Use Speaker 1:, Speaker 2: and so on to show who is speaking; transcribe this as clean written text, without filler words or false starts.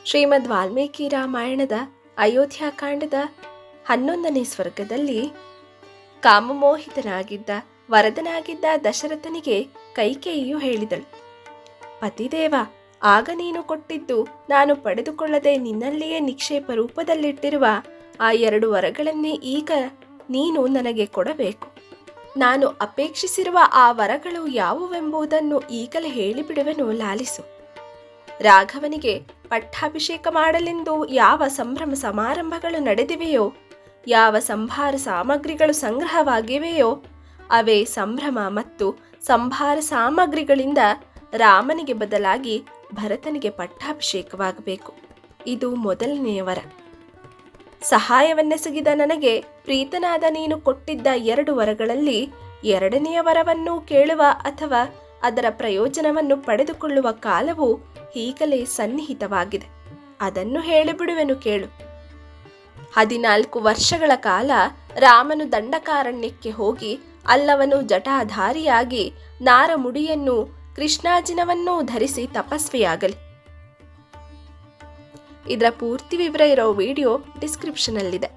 Speaker 1: ಶ್ರೀಮದ್ ವಾಲ್ಮೀಕಿ ರಾಮಾಯಣದ ಅಯೋಧ್ಯಾಕಾಂಡದ 11ನೇ ಸ್ವರ್ಗದಲ್ಲಿ ಕಾಮಮೋಹಿತನಾಗಿದ್ದ ವರದನಾಗಿದ್ದ ದಶರಥನಿಗೆ ಕೈಕೇಯಿಯು ಹೇಳಿದಳು, ಪತಿದೇವ, ಆಗ ನೀನು ಕೊಟ್ಟಿದ್ದು ನಾನು ಪಡೆದುಕೊಳ್ಳದೆ ನಿನ್ನಲ್ಲಿಯೇ ನಿಕ್ಷೇಪ ರೂಪದಲ್ಲಿಟ್ಟಿರುವ ಆ 2 ವರಗಳನ್ನೇ ಈಗ ನೀನು ನನಗೆ ಕೊಡಬೇಕು. ನಾನು ಅಪೇಕ್ಷಿಸಿರುವ ಆ ವರಗಳು ಯಾವುವೆಂಬುದನ್ನು ಈಗಲೇ ಹೇಳಿಬಿಡುವೆನು, ಲಾಲಿಸು. ರಾಘವನಿಗೆ ಪಟ್ಟಾಭಿಷೇಕ ಮಾಡಲೆಂದು ಯಾವ ಸಂಭ್ರಮ ಸಮಾರಂಭಗಳು ನಡೆದಿವೆಯೋ, ಯಾವ ಸಂಭಾರ ಸಾಮಗ್ರಿಗಳು ಸಂಗ್ರಹವಾಗಿವೆಯೋ, ಅವೇ ಸಂಭ್ರಮ ಮತ್ತು ಸಂಭಾರ ಸಾಮಗ್ರಿಗಳಿಂದ ರಾಮನಿಗೆ ಬದಲಾಗಿ ಭರತನಿಗೆ ಪಟ್ಟಾಭಿಷೇಕವಾಗಬೇಕು. ಇದು ಮೊದಲನೆಯ ವರ. ಸಹಾಯವನ್ನೆಸಗಿದ ನನಗೆ ಪ್ರೀತನಾದ ನೀನು ಕೊಟ್ಟಿದ್ದ 2 ವರಗಳಲ್ಲಿ 2ನೆಯ ವರವನ್ನು ಕೇಳುವ ಅಥವಾ ಅದರ ಪ್ರಯೋಜನವನ್ನು ಪಡೆದುಕೊಳ್ಳುವ ಕಾಲವು ಈಗಲೇ ಸನ್ನಿಹಿತವಾಗಿದೆ. ಅದನ್ನು ಹೇಳಿಬಿಡುವೆನು, ಕೇಳು. 14 ವರ್ಷಗಳ ಕಾಲ ರಾಮನು ದಂಡಕಾರಣ್ಯಕ್ಕೆ ಹೋಗಿ ಅಲ್ಲವನು ಜಟಾಧಾರಿಯಾಗಿ ನಾರಮುಡಿಯನ್ನು ಕೃಷ್ಣಾಜಿನವನ್ನೂ ಧರಿಸಿ ತಪಸ್ವಿಯಾಗಲಿ. ಇದರ ಪೂರ್ತಿ ವಿವರ ಇರೋ ವಿಡಿಯೋ ಡಿಸ್ಕ್ರಿಪ್ಷನಲ್ಲಿದೆ.